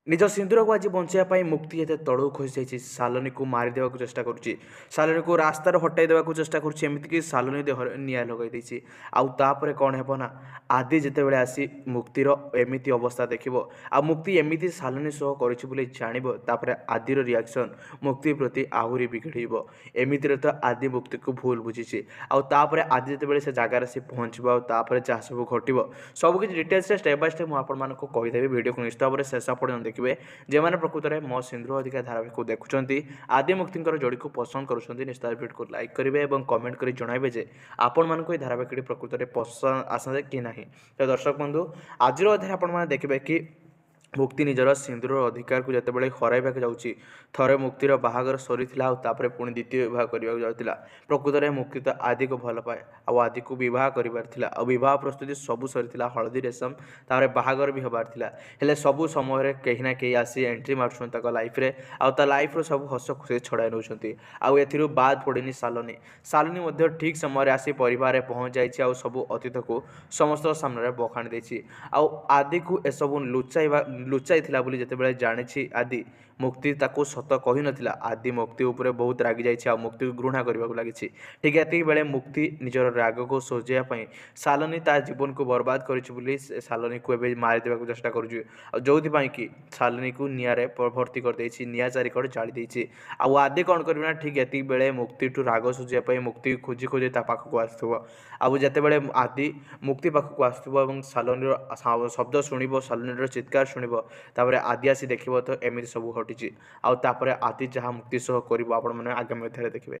ନିଜ ସିନ୍ଦୁରକୁ ଆଜି ବଞ୍ଚାଇବା ପାଇଁ ମୁକ୍ତି ଏତେ ତଳକୁ ଖସି ଯାଇଛି। ଶାଲନୀକୁ ମାରିଦେବାକୁ ଚେଷ୍ଟା କରୁଛି। ଶାଲନୀକୁ ରାସ୍ତାରୁ ହଟାଇ ଦେବାକୁ ଚେଷ୍ଟା କରୁଛି। ଏମିତିକି ଶାଲନୀ ଦେହରେ ନିଆଁ ଲଗାଇ ଦେଇଛି। ଆଉ ତାପରେ କ'ଣ ହେବ ନା, ଆଦି ଯେତେବେଳେ ଆସି ମୁକ୍ତିର ଏମିତି ଅବସ୍ଥା ଦେଖିବ, ଆଉ ମୁକ୍ତି ଏମିତି ଶାଲନୀ ସହ କରିଛି ବୋଲି ଜାଣିବ, ତାପରେ ଆଦିର ରିଆକ୍ସନ୍ ମୁକ୍ତି ପ୍ରତି ଆହୁରି ବିଗିଡ଼ିବ। ଏମିତିରେ ତ ଆଦି ମୁକ୍ତିକୁ ଭୁଲ ବୁଝିଛି। ଆଉ ତାପରେ ଆଦି ଯେତେବେଳେ ସେ ଜାଗାରେ ଆସି ପହଞ୍ଚିବ, ଆଉ ତାପରେ ଯାହା ସବୁ ଘଟିବ, ସବୁକିଛି ଡିଟେଲ୍ସରେ ଷ୍ଟେପ୍ ବାଇ ଷ୍ଟେପ୍ ମୁଁ ଆପଣମାନଙ୍କୁ କହିଦେବି। ଭିଡ଼ିଓକୁ ନିଶ୍ଚିତ ଭାବରେ ଶେଷ ପର୍ଯ୍ୟନ୍ତ ଦେଖିବେ। ଯେଉଁମାନେ ପ୍ରକୃତରେ ମୋ ସିନ୍ଦୁର ଅଧିକା ଧାରାବାହିକକୁ ଦେଖୁଛନ୍ତି, ଆଦି ମୁକ୍ତିଙ୍କର ଯୋଡ଼ିକୁ ପସନ୍ଦ କରୁଛନ୍ତି, ନିଶ୍ଚିତ ଭିଡ଼ିଓକୁ ଲାଇକ୍ କରିବେ ଏବଂ କମେଣ୍ଟ କରି ଜଣାଇବେ ଯେ ଆପଣମାନଙ୍କୁ ଏହି ଧାରାବାହିକଟି ପ୍ରକୃତରେ ପସନ୍ଦ ଆସେ କି ନାହିଁ। ତ ଦର୍ଶକ ବନ୍ଧୁ, ଆଜିର ଅଧ୍ୟାୟରେ ଆପଣମାନେ ଦେଖିବେ କି ମୁକ୍ତି ନିଜର ସିନ୍ଦୁରର ଅଧିକାରକୁ ଯେତେବେଳେ ହରାଇବାକୁ ଯାଉଛି, ଥରେ ମୁକ୍ତିର ବାହାଘର ସରିଥିଲା ଆଉ ତାପରେ ପୁଣି ଦ୍ୱିତୀୟ ବିବାହ କରିବାକୁ ଯାଉଥିଲା। ପ୍ରକୃତରେ ମୁକ୍ତି ତ ଆଦିକୁ ଭଲ ପାଏ, ଆଉ ଆଦିକୁ ବିବାହ କରିବାର ଥିଲା, ଆଉ ବିବାହ ପ୍ରସ୍ତୁତି ସବୁ ସରିଥିଲା, ହଳଦୀ ରେଶମ, ତାପରେ ବାହାଘର ବି ହେବାର ଥିଲା। ହେଲେ ସବୁ ସମୟରେ କେହି ନା କେହି ଆସି ଏଣ୍ଟ୍ରି ମାରୁଛନ୍ତି ତାଙ୍କ ଲାଇଫ୍ରେ, ଆଉ ତା ଲାଇଫ୍ର ସବୁ ହସ ଖୁସି ଛଡ଼ାଇ ନେଉଛନ୍ତି। ଆଉ ଏଥିରୁ ବାଦ୍ ପଡ଼ିନି ଶାଲନୀ। ଶାଲନୀ ମଧ୍ୟ ଠିକ୍ ସମୟରେ ଆସି ପରିବାରରେ ପହଞ୍ଚି ଯାଇଛି, ଆଉ ସବୁ ଅତୀତକୁ ସମସ୍ତଙ୍କ ସାମ୍ନାରେ ବଖାଣି ଦେଇଛି। ଆଉ ଆଦିକୁ ଏସବୁ ଲୁଚାଇଥିଲା ବୋଲି ଯେତେବେଳେ ଜାଣିଛି ଆଦି, ମୁକ୍ତି ତାକୁ ସତ କହିନଥିଲା। ଆଦି ମୁକ୍ତି ଉପରେ ବହୁତ ରାଗି ଯାଇଛି, ଆଉ ମୁକ୍ତିକୁ ଘୃଣା କରିବାକୁ ଲାଗିଛି। ଠିକ୍ ଏତିକି ବେଳେ ମୁକ୍ତି ନିଜର ରାଗକୁ ସୁଝାଇବା ପାଇଁ ଶାଲନୀ ତା ଜୀବନକୁ ବର୍ବାଦ କରିଛି ବୋଲି ଶାଲନୀକୁ ଏବେ ମାରିଦେବାକୁ ଚେଷ୍ଟା କରୁଛି। ଆଉ ଯେଉଁଥିପାଇଁ କି ଶାଲନୀକୁ ନିଆଁରେ ଭର୍ତ୍ତି କରିଦେଇଛି, ନିଆଁ ଚାରିକଡ଼ ଜାଳି ଦେଇଛି। ଆଉ ଆଦି କ'ଣ କରିବ ନା, ଠିକ୍ ଏତିକି ବେଳେ ମୁକ୍ତିଠୁ ରାଗ ସୁଝିବା ପାଇଁ ମୁକ୍ତିକୁ ଖୋଜି ଖୋଜି ତା ପାଖକୁ ଆସିଥିବ। ଆଉ ଯେତେବେଳେ ଆଦି ମୁକ୍ତି ପାଖକୁ ଆସୁଥିବ ଏବଂ ଶାଲନୀର ଶବ୍ଦ ଶୁଣିବ, ଶାଲନୀର ଚିତ୍କାର ଶୁଣିବ, ତାପରେ ଆଦି ଆସି ଦେଖିବ ତ ଏମିତି ସବୁ ଘଟିଛି। ଆଉ ତାପରେ ଆଦି ଯାହା ମୁକ୍ତି ସହ କରିବ ଆପଣମାନେ ଆଗାମୀ ଅଧ୍ୟାୟରେ ଦେଖିବେ।